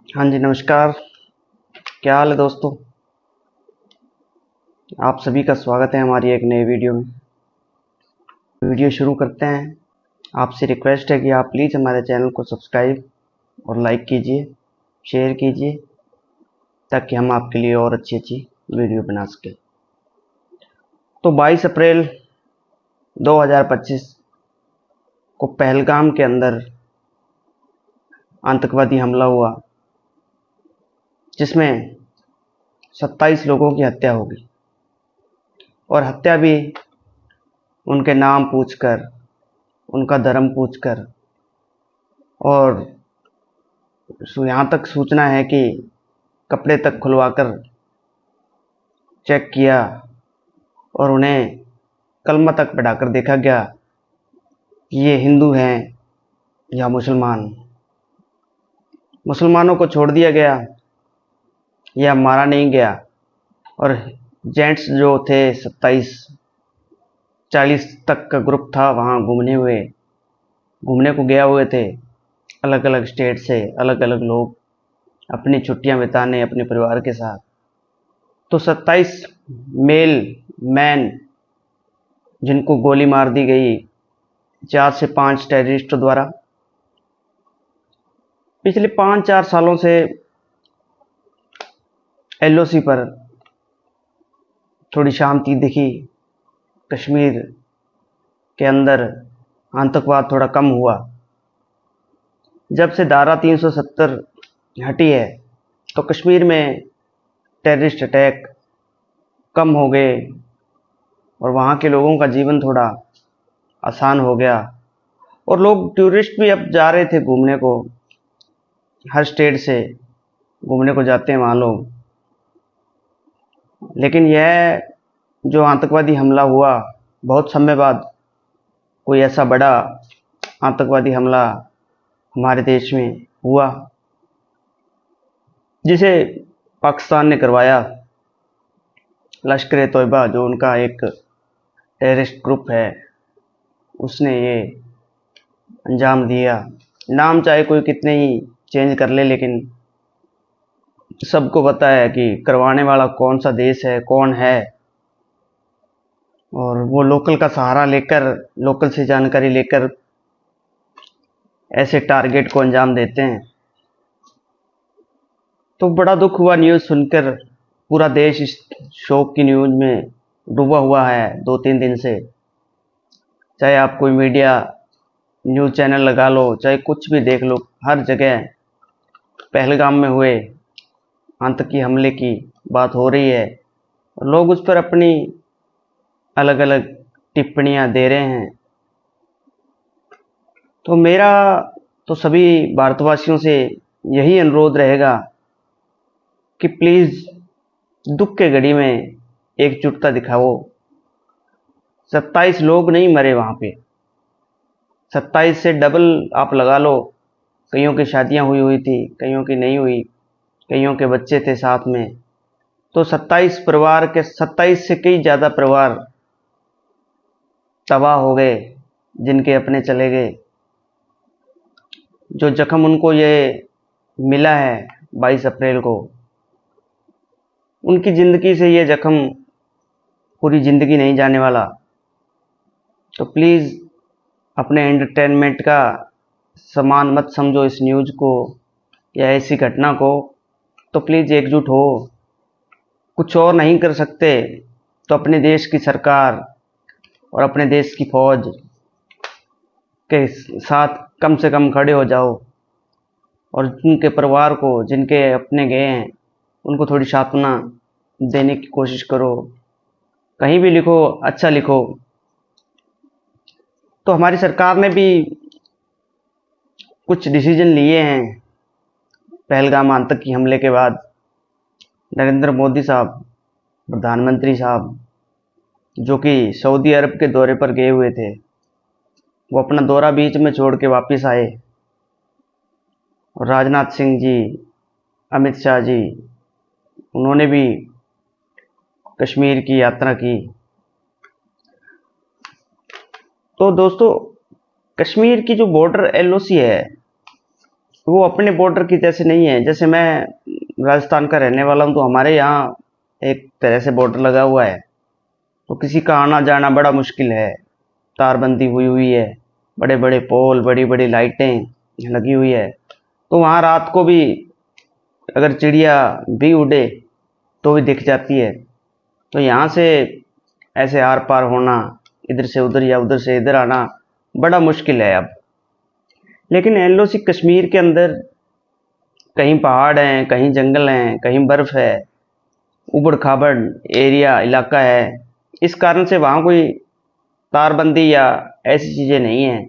हाँ जी, नमस्कार। क्या हाल है दोस्तों? आप सभी का स्वागत है हमारी एक नई वीडियो में। वीडियो शुरू करते हैं। आपसे रिक्वेस्ट है कि आप प्लीज़ हमारे चैनल को सब्सक्राइब और लाइक कीजिए, शेयर कीजिए, ताकि हम आपके लिए और अच्छी अच्छी वीडियो बना सकें। तो 22 अप्रैल 2025 को पहलगाम के अंदर आतंकवादी हमला हुआ, जिसमें 27 लोगों की हत्या हो गई, और हत्या भी उनके नाम पूछकर, उनका धर्म पूछकर, और यहाँ तक सूचना है कि कपड़े तक खुलवाकर चेक किया और उन्हें कलमा तक पढ़ाकर देखा गया कि ये हिंदू हैं या मुसलमान। मुसलमानों को छोड़ दिया गया या मारा नहीं गया, और जेंट्स जो थे 27-40 तक का ग्रुप था, वहाँ घूमने को गया हुए थे। अलग अलग स्टेट से अलग अलग लोग अपनी छुट्टियां बिताने अपने परिवार के साथ। तो 27 मेल मैन जिनको गोली मार दी गई 4 से 5 टेररिस्टों द्वारा। पिछले 5-4 सालों से एलओसी पर थोड़ी शांति दिखी। कश्मीर के अंदर आतंकवाद थोड़ा कम हुआ। जब से धारा 370 हटी है, तो कश्मीर में टेररिस्ट अटैक कम हो गए और वहाँ के लोगों का जीवन थोड़ा आसान हो गया, और लोग टूरिस्ट भी अब जा रहे थे घूमने को। हर स्टेट से घूमने को जाते हैं वहाँ लोग। लेकिन यह जो आतंकवादी हमला हुआ, बहुत समय बाद कोई ऐसा बड़ा आतंकवादी हमला हमारे देश में हुआ, जिसे पाकिस्तान ने करवाया। लश्कर ए तोयबा, जो उनका एक टेररिस्ट ग्रुप है, उसने ये अंजाम दिया। नाम चाहे कोई कितने ही चेंज कर ले, लेकिन सबको पता है कि करवाने वाला कौन सा देश है, कौन है। और वो लोकल का सहारा लेकर, लोकल से जानकारी लेकर ऐसे टारगेट को अंजाम देते हैं। तो बड़ा दुख हुआ न्यूज़ सुनकर। पूरा देश इस शोक की न्यूज़ में डूबा हुआ है 2-3 दिन से। चाहे आप कोई मीडिया न्यूज़ चैनल लगा लो, चाहे कुछ भी देख लो, हर जगह पहलगाम में हुए आतंकी हमले की बात हो रही है, और लोग उस पर अपनी अलग अलग टिप्पणियां दे रहे हैं। तो मेरा तो सभी भारतवासियों से यही अनुरोध रहेगा कि प्लीज़ दुख के घड़ी में एकजुटता दिखाओ। 27 लोग नहीं मरे वहाँ पे, 27 से डबल आप लगा लो। कईयों की शादियां हुई हुई थी, कईयों की नहीं हुई, कईयों के बच्चे थे साथ में। तो 27 परिवार के 27 से कई ज़्यादा परिवार तबाह हो गए, जिनके अपने चले गए। जो जख्म उनको ये मिला है 22 अप्रैल को, उनकी ज़िंदगी से ये जख्म पूरी ज़िंदगी नहीं जाने वाला। तो प्लीज़ अपने एंटरटेनमेंट का सामान मत समझो इस न्यूज़ को या ऐसी घटना को। तो प्लीज़ एकजुट हो। कुछ और नहीं कर सकते तो अपने देश की सरकार और अपने देश की फौज के साथ कम से कम खड़े हो जाओ, और उनके परिवार को, जिनके अपने गए हैं, उनको थोड़ी सांत्वना देने की कोशिश करो। कहीं भी लिखो, अच्छा लिखो। तो हमारी सरकार ने भी कुछ डिसीजन लिए हैं पहलगाम आतंकी हमले के बाद। नरेंद्र मोदी साहब, प्रधानमंत्री साहब, जो कि सऊदी अरब के दौरे पर गए हुए थे, वो अपना दौरा बीच में छोड़ के वापस आए। और राजनाथ सिंह जी, अमित शाह जी, उन्होंने भी कश्मीर की यात्रा की। तो दोस्तों, कश्मीर की जो बॉर्डर एलओसी है, वो अपने बॉर्डर की जैसे नहीं है। जैसे मैं राजस्थान का रहने वाला हूँ, तो हमारे यहाँ एक तरह से बॉर्डर लगा हुआ है, तो किसी का आना जाना बड़ा मुश्किल है। तारबंदी हुई हुई है, बड़े बड़े पोल, बड़ी बड़ी लाइटें लगी हुई है, तो वहाँ रात को भी अगर चिड़िया भी उड़े तो भी दिख जाती है। तो यहाँ से ऐसे आर पार होना, इधर से उधर या उधर से इधर आना बड़ा मुश्किल है अब। लेकिन एलओसी कश्मीर के अंदर कहीं पहाड़ हैं, कहीं जंगल हैं, कहीं बर्फ है, उबड़ खाबड़ एरिया इलाका है। इस कारण से वहाँ कोई तारबंदी या ऐसी चीज़ें नहीं हैं,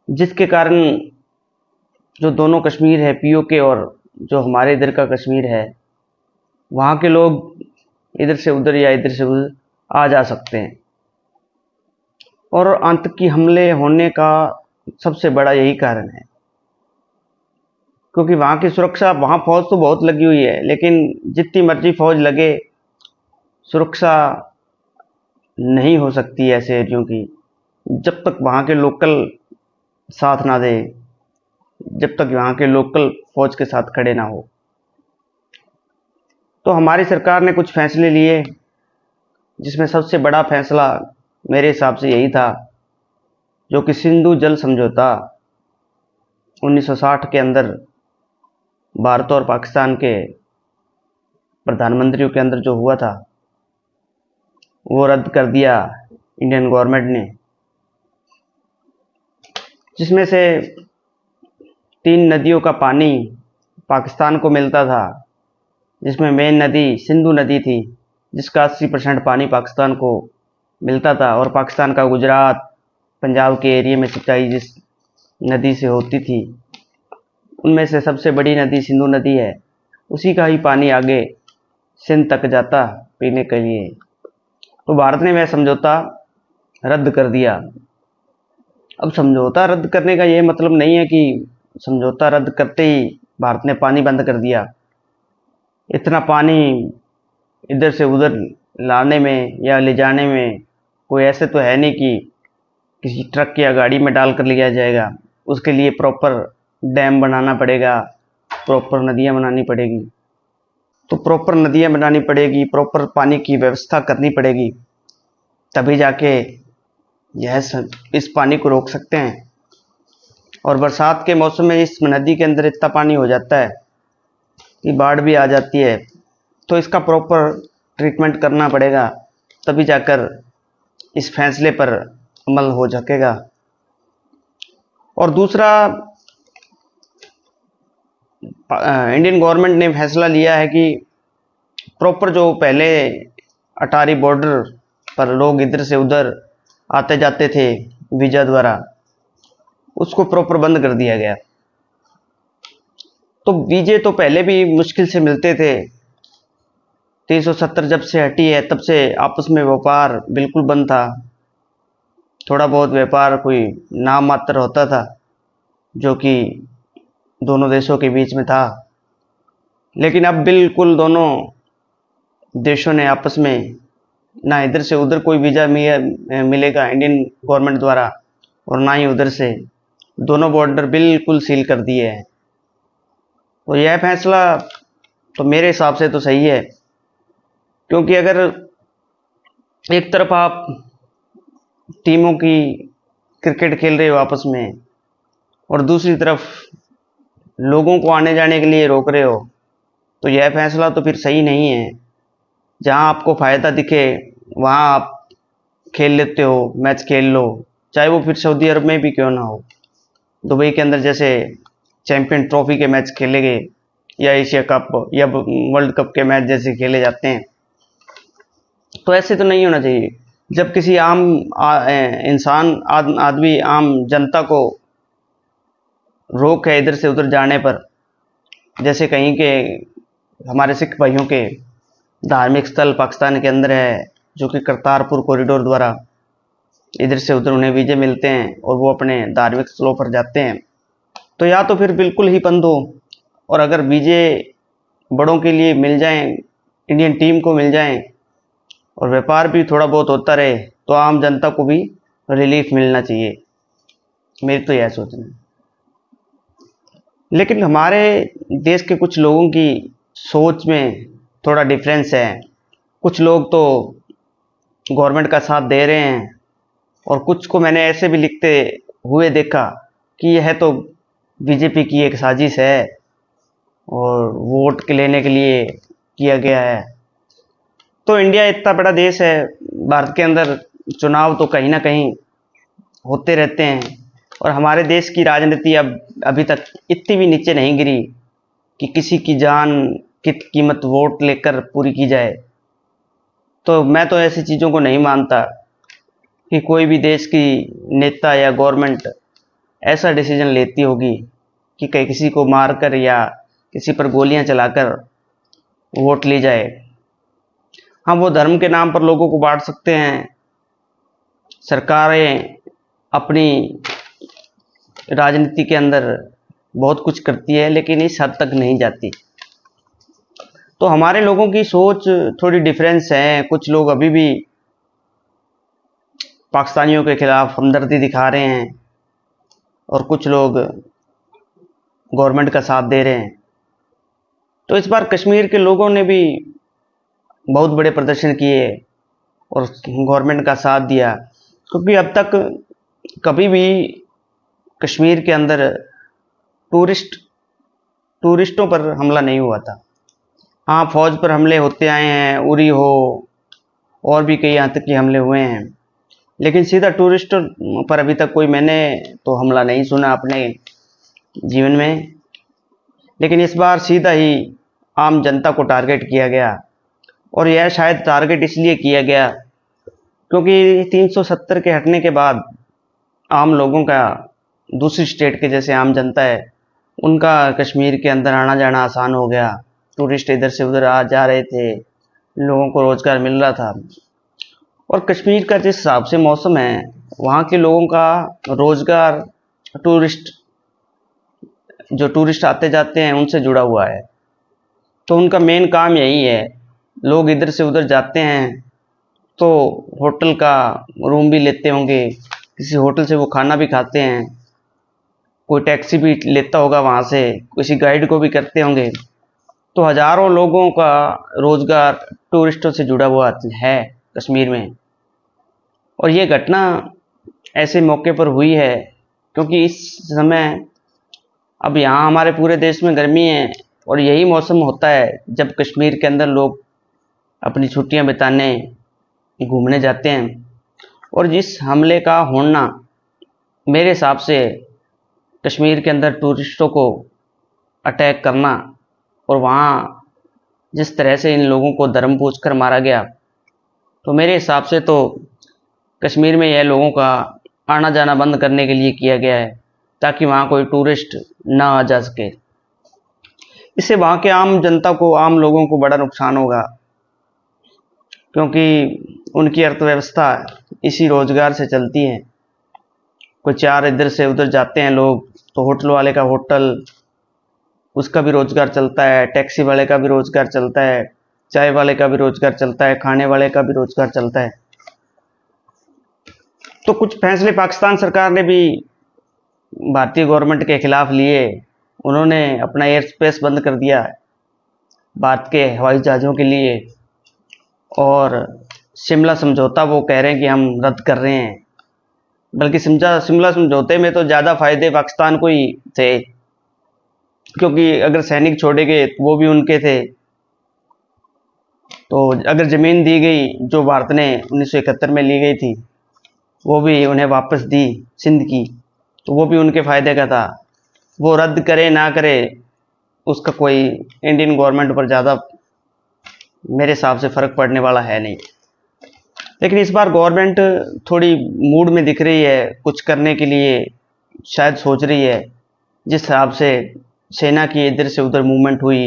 जिसके कारण जो दोनों कश्मीर है, पीओके और जो हमारे इधर का कश्मीर है, वहाँ के लोग इधर से उधर या इधर से उधर आ जा सकते हैं। और आतंकी हमले होने का सबसे बड़ा यही कारण है, क्योंकि वहाँ की सुरक्षा, वहाँ फौज तो बहुत लगी हुई है, लेकिन जितनी मर्जी फौज लगे, सुरक्षा नहीं हो सकती ऐसे एरियो की, जब तक वहाँ के लोकल साथ ना दे, जब तक वहाँ के लोकल फौज के साथ खड़े ना हो। तो हमारी सरकार ने कुछ फैसले लिए, जिसमें सबसे बड़ा फैसला मेरे हिसाब से यही था, जो कि सिंधु जल समझौता 1960 के अंदर भारत और पाकिस्तान के प्रधानमंत्रियों के अंदर जो हुआ था, वो रद्द कर दिया इंडियन गवर्नमेंट ने, जिसमें से 3 नदियों का पानी पाकिस्तान को मिलता था, जिसमें मेन नदी सिंधु नदी थी, जिसका 80% पानी पाकिस्तान को मिलता था, और पाकिस्तान का गुजरात, पंजाब के एरिया में सिंचाई जिस नदी से होती थी, उनमें से सबसे बड़ी नदी सिंधु नदी है। उसी का ही पानी आगे सिंध तक जाता पीने के लिए। तो भारत ने वह समझौता रद्द कर दिया। अब समझौता रद्द करने का ये मतलब नहीं है कि समझौता रद्द करते ही भारत ने पानी बंद कर दिया। इतना पानी इधर से उधर लाने में या ले जाने में कोई ऐसे तो है नहीं कि किसी ट्रक या गाड़ी में डाल कर लिया जाएगा। उसके लिए प्रॉपर डैम बनाना पड़ेगा, प्रॉपर नदियाँ बनानी पड़ेगी। तो प्रॉपर नदियाँ बनानी पड़ेगी, प्रॉपर पानी की व्यवस्था करनी पड़ेगी, तभी जाके इस पानी को रोक सकते हैं। और बरसात के मौसम में इस नदी के अंदर इतना पानी हो जाता है कि बाढ़ भी आ जाती है। तो इसका प्रॉपर ट्रीटमेंट करना पड़ेगा, तभी जाकर इस फैसले पर अमल हो सकेगा। और दूसरा, इंडियन गवर्नमेंट ने फैसला लिया है कि प्रॉपर जो पहले अटारी बॉर्डर पर लोग इधर से उधर आते जाते थे वीज़ा द्वारा, उसको प्रॉपर बंद कर दिया गया। तो वीज़े तो पहले भी मुश्किल से मिलते थे। 370 जब से हटी है, तब से आपस में व्यापार बिल्कुल बंद था। थोड़ा बहुत व्यापार कोई नाम मात्र होता था, जो कि दोनों देशों के बीच में था। लेकिन अब बिल्कुल दोनों देशों ने आपस में ना इधर से उधर कोई वीज़ा मिलेगा इंडियन गवर्नमेंट द्वारा, और ना ही उधर से। दोनों बॉर्डर बिल्कुल सील कर दिए हैं। तो यह फैसला तो मेरे हिसाब से तो सही है, क्योंकि अगर एक तरफ आप टीमों की क्रिकेट खेल रहे हो आपस में, और दूसरी तरफ लोगों को आने जाने के लिए रोक रहे हो, तो यह फैसला तो फिर सही नहीं है। जहां आपको फ़ायदा दिखे वहां आप खेल लेते हो, मैच खेल लो, चाहे वो फिर सऊदी अरब में भी क्यों ना हो। दुबई के अंदर जैसे चैंपियन ट्रॉफी के मैच खेले गए, या एशिया कप या वर्ल्ड कप के मैच जैसे खेले जाते हैं, तो ऐसे तो नहीं होना चाहिए। जब किसी आम इंसान, आदमी, आम जनता को रोक है इधर से उधर जाने पर, जैसे कहीं के हमारे सिख भाइयों के धार्मिक स्थल पाकिस्तान के अंदर है, जो कि करतारपुर कॉरिडोर द्वारा इधर से उधर उन्हें वीज़े मिलते हैं और वो अपने धार्मिक स्थलों पर जाते हैं, तो या तो फिर बिल्कुल ही बंद हो, और अगर वीज़े बड़ों के लिए मिल जाएं, इंडियन टीम को मिल जाएं, और व्यापार भी थोड़ा बहुत होता रहे, तो आम जनता को भी रिलीफ मिलना चाहिए। मेरी तो यह सोचना है। लेकिन हमारे देश के कुछ लोगों की सोच में थोड़ा डिफरेंस है। कुछ लोग तो गवर्नमेंट का साथ दे रहे हैं और कुछ को मैंने ऐसे भी लिखते हुए देखा कि यह तो बीजेपी की एक साजिश है और वोट के लेने के लिए किया गया है। तो इंडिया इतना बड़ा देश है, भारत के अंदर चुनाव तो कहीं ना कहीं होते रहते हैं और हमारे देश की राजनीति अब अभी तक इतनी भी नीचे नहीं गिरी कि किसी की जान की कीमत वोट लेकर पूरी की जाए। तो मैं तो ऐसी चीज़ों को नहीं मानता कि कोई भी देश की नेता या गवर्नमेंट ऐसा डिसीजन लेती होगी कि कहीं किसी को मारकर या किसी पर गोलियां चलाकर वोट ली जाए। हाँ, वो धर्म के नाम पर लोगों को बांट सकते हैं, सरकारें अपनी राजनीति के अंदर बहुत कुछ करती है, लेकिन इस हद तक नहीं जाती। तो हमारे लोगों की सोच थोड़ी डिफरेंस है। कुछ लोग अभी भी पाकिस्तानियों के खिलाफ हमदर्दी दिखा रहे हैं और कुछ लोग गवर्नमेंट का साथ दे रहे हैं। तो इस बार कश्मीर के लोगों ने भी बहुत बड़े प्रदर्शन किए और गवर्नमेंट का साथ दिया, क्योंकि अब तक कभी भी कश्मीर के अंदर टूरिस्टों पर हमला नहीं हुआ था। हाँ, फौज पर हमले होते आए हैं, उरी हो और भी कई आतंकी हमले हुए हैं, लेकिन सीधा टूरिस्टों पर अभी तक कोई मैंने तो हमला नहीं सुना अपने जीवन में। लेकिन इस बार सीधा ही आम जनता को टारगेट किया गया और यह शायद टारगेट इसलिए किया गया क्योंकि 370 के हटने के बाद आम लोगों का, दूसरी स्टेट के जैसे आम जनता है, उनका कश्मीर के अंदर आना जाना आसान हो गया। टूरिस्ट इधर से उधर आ जा रहे थे, लोगों को रोजगार मिल रहा था। और कश्मीर का जिस हिसाब से मौसम है, वहाँ के लोगों का रोजगार टूरिस्ट आते जाते हैं उनसे जुड़ा हुआ है। तो उनका मेन काम यही है। लोग इधर से उधर जाते हैं तो होटल का रूम भी लेते होंगे, किसी होटल से वो खाना भी खाते हैं, कोई टैक्सी भी लेता होगा वहाँ से, किसी गाइड को भी करते होंगे। तो हजारों लोगों का रोजगार टूरिस्टों से जुड़ा हुआ है कश्मीर में। और ये घटना ऐसे मौके पर हुई है क्योंकि इस समय अब यहाँ हमारे पूरे देश में गर्मी है और यही मौसम होता है जब कश्मीर के अंदर लोग अपनी छुट्टियां बिताने घूमने जाते हैं। और जिस हमले का होना, मेरे हिसाब से कश्मीर के अंदर टूरिस्टों को अटैक करना और वहाँ जिस तरह से इन लोगों को धर्म पूछकर मारा गया, तो मेरे हिसाब से तो कश्मीर में यह लोगों का आना जाना बंद करने के लिए किया गया है ताकि वहाँ कोई टूरिस्ट ना आ जा सके। इससे वहाँ के आम जनता को, आम लोगों को बड़ा नुकसान होगा क्योंकि उनकी अर्थव्यवस्था इसी रोजगार से चलती है। कोई चार इधर से उधर जाते हैं लोग तो होटल वाले का होटल, उसका भी रोजगार चलता है, टैक्सी वाले का भी रोजगार चलता है, चाय वाले का भी रोजगार चलता है, खाने वाले का भी रोजगार चलता है। तो कुछ फैसले पाकिस्तान सरकार ने भी भारतीय गवर्नमेंट के खिलाफ लिए। उन्होंने अपना एयर स्पेस बंद कर दिया भारत के हवाई जहाज़ों के लिए और शिमला समझौता वो कह रहे हैं कि हम रद्द कर रहे हैं। बल्कि शिमला समझौते में तो ज़्यादा फायदे पाकिस्तान को ही थे, क्योंकि अगर सैनिक छोड़े गए वो भी उनके थे। तो अगर ज़मीन दी गई जो भारत ने 1971 में ली गई थी वो भी उन्हें वापस दी, सिंध की, तो वो भी उनके फ़ायदे का था। वो रद्द करे ना करे उसका कोई इंडियन गवर्नमेंट पर ज़्यादा मेरे हिसाब से फ़र्क पड़ने वाला है नहीं। लेकिन इस बार गवर्नमेंट थोड़ी मूड में दिख रही है, कुछ करने के लिए शायद सोच रही है। जिस हिसाब से सेना की इधर से उधर मूवमेंट हुई,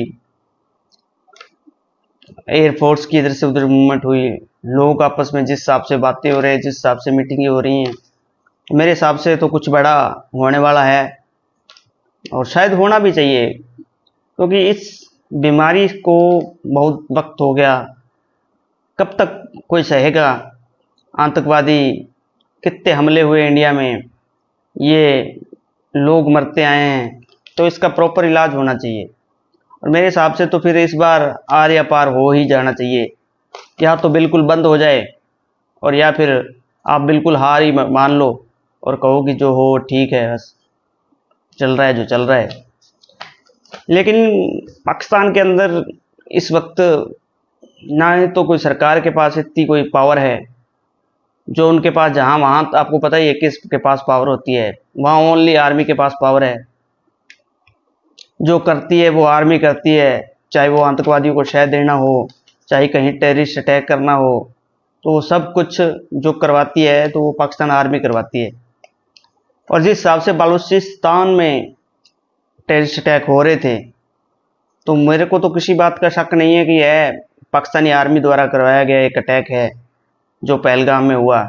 एयरफोर्स की इधर से उधर मूवमेंट हुई, लोग आपस में जिस हिसाब से बातें हो रही हैं, जिस हिसाब से मीटिंगें हो रही हैं, मेरे हिसाब से तो कुछ बड़ा होने वाला है और शायद होना भी चाहिए, क्योंकि इस बीमारी को बहुत वक्त हो गया। कब तक कोई सहेगा? आतंकवादी कितने हमले हुए इंडिया में, ये लोग मरते आए हैं, तो इसका प्रॉपर इलाज होना चाहिए। और मेरे हिसाब से तो फिर इस बार आर या पार हो ही जाना चाहिए, या तो बिल्कुल बंद हो जाए और या फिर आप बिल्कुल हार ही मान लो और कहो कि जो हो ठीक है, बस चल रहा है जो चल रहा है। लेकिन पाकिस्तान के अंदर इस वक्त ना ही तो कोई सरकार के पास इतनी कोई पावर है, जो उनके पास जहाँ वहाँ आपको पता ही है किस के पास पावर होती है, वहाँ ओनली आर्मी के पास पावर है। जो करती है वो आर्मी करती है, चाहे वो आतंकवादियों को शह देना हो, चाहे कहीं टेररिस्ट अटैक करना हो, तो वो सब कुछ जो करवाती है तो वो पाकिस्तान आर्मी करवाती है। और जिस हिसाब से बलूचिस्तान में टेररिस्ट अटैक हो रहे थे, तो मेरे को तो किसी बात का शक नहीं है कि यह पाकिस्तानी आर्मी द्वारा करवाया गया एक अटैक है जो पहलगाम में हुआ।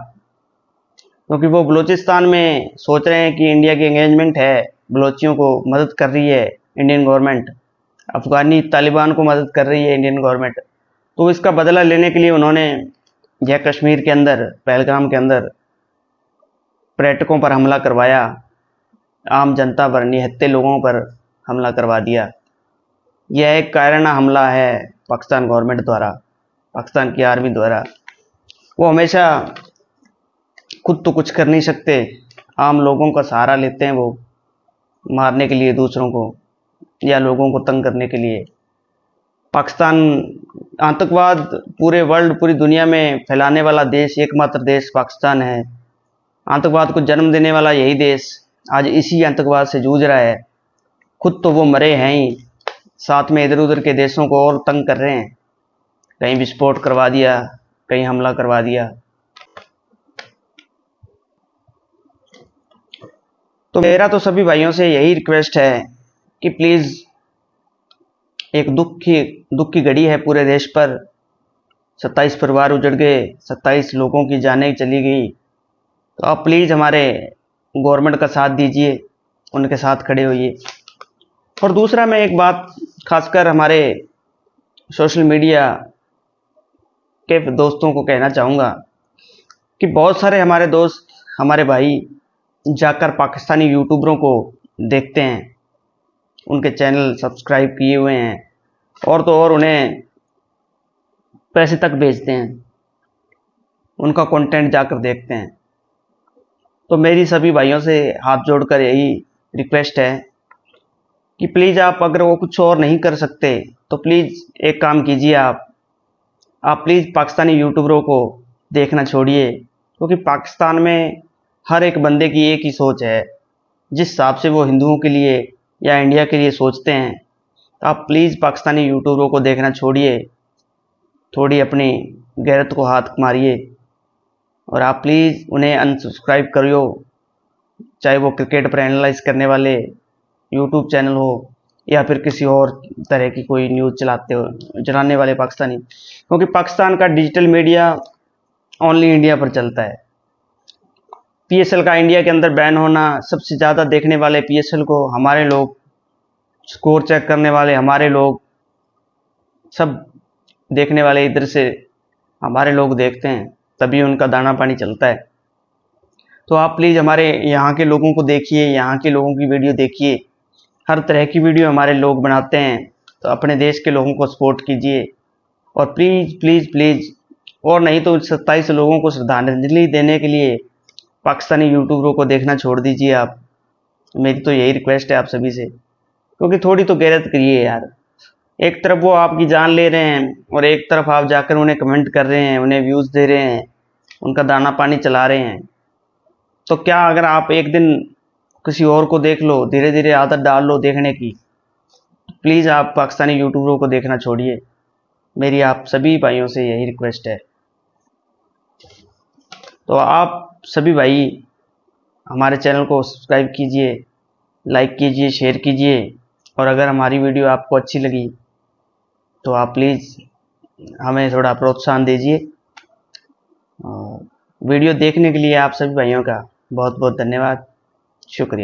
क्योंकि वो बलूचिस्तान में सोच रहे हैं कि इंडिया की एंगेजमेंट है, बलोचियों को मदद कर रही है इंडियन गवर्नमेंट, अफगानी तालिबान को मदद कर रही है इंडियन गवर्नमेंट। तो इसका बदला लेने के लिए उन्होंने यह कश्मीर के अंदर पहलगाम के अंदर पर्यटकों पर हमला करवाया, आम जनता पर, निहत्थे लोगों पर हमला करवा दिया। यह एक कायराना हमला है पाकिस्तान गवर्नमेंट द्वारा, पाकिस्तान की आर्मी द्वारा। वो हमेशा खुद तो कुछ कर नहीं सकते, आम लोगों का सहारा लेते हैं वो मारने के लिए दूसरों को या लोगों को तंग करने के लिए। पाकिस्तान आतंकवाद पूरे वर्ल्ड, पूरी दुनिया में फैलाने वाला देश, एकमात्र देश पाकिस्तान है। आतंकवाद को जन्म देने वाला यही देश आज इसी आतंकवाद से जूझ रहा है। खुद तो वो मरे हैं ही, साथ में इधर उधर के देशों को और तंग कर रहे हैं, कहीं विस्फोट करवा दिया, कहीं हमला करवा दिया। तो मेरा तो सभी भाइयों से यही रिक्वेस्ट है कि प्लीज़, एक दुख की घड़ी है पूरे देश पर, 27 परिवार उजड़ गए, 27 लोगों की जानें चली गई। तो आप प्लीज़ हमारे गवर्नमेंट का साथ दीजिए, उनके साथ खड़े होइए। और दूसरा मैं एक बात खासकर हमारे सोशल मीडिया के दोस्तों को कहना चाहूँगा कि बहुत सारे हमारे दोस्त, हमारे भाई जाकर पाकिस्तानी यूट्यूबरों को देखते हैं, उनके चैनल सब्सक्राइब किए हुए हैं, और तो और उन्हें पैसे तक भेजते हैं, उनका कंटेंट जाकर देखते हैं। तो मेरी सभी भाइयों से हाथ जोड़कर यही रिक्वेस्ट है कि प्लीज़ आप, अगर वो कुछ और नहीं कर सकते तो प्लीज़ एक काम कीजिए, आप प्लीज़ पाकिस्तानी यूट्यूबरों को देखना छोड़िए। क्योंकि पाकिस्तान में हर एक बंदे की एक ही सोच है, जिस हिसाब से वो हिंदुओं के लिए या इंडिया के लिए सोचते हैं। तो आप प्लीज़ पाकिस्तानी यूट्यूबरों को देखना छोड़िए, थोड़ी अपनी गैरत को हाथ मारिए और आप प्लीज़ उन्हें अनसब्सक्राइब करियो, चाहे वो क्रिकेट पर एनालाइज करने वाले यूट्यूब चैनल हो या फिर किसी और तरह की कोई न्यूज़ चलाने वाले पाकिस्तानी। क्योंकि पाकिस्तान का डिजिटल मीडिया ओनली इंडिया पर चलता है। पीएसएल का इंडिया के अंदर बैन होना, सबसे ज़्यादा देखने वाले पीएसएल को हमारे लोग, स्कोर चेक करने वाले हमारे लोग, सब देखने वाले इधर से हमारे लोग देखते हैं, तभी उनका दाना पानी चलता है। तो आप प्लीज़ हमारे यहाँ के लोगों को देखिए, यहाँ के लोगों की वीडियो देखिए, हर तरह की वीडियो हमारे लोग बनाते हैं। तो अपने देश के लोगों को सपोर्ट कीजिए और प्लीज़ प्लीज़ प्लीज़, और नहीं तो 27 लोगों को श्रद्धांजलि देने के लिए पाकिस्तानी यूट्यूबरों को देखना छोड़ दीजिए आप। मेरी तो यही रिक्वेस्ट है आप सभी से, क्योंकि थोड़ी तो गैरत करिए यार। एक तरफ वो आपकी जान ले रहे हैं और एक तरफ आप जाकर उन्हें कमेंट कर रहे हैं, उन्हें व्यूज़ दे रहे हैं, उनका दाना पानी चला रहे हैं। तो क्या अगर आप एक दिन किसी और को देख लो, धीरे धीरे आदत डाल लो देखने की, प्लीज़ आप पाकिस्तानी यूट्यूबरों को देखना छोड़िए। मेरी आप सभी भाइयों से यही रिक्वेस्ट है। तो आप सभी भाई हमारे चैनल को सब्सक्राइब कीजिए, लाइक कीजिए, शेयर कीजिए, और अगर हमारी वीडियो आपको अच्छी लगी तो आप प्लीज़ हमें थोड़ा प्रोत्साहन दीजिए। और वीडियो देखने के लिए आप सभी भाइयों का बहुत बहुत धन्यवाद, शुक्रिया।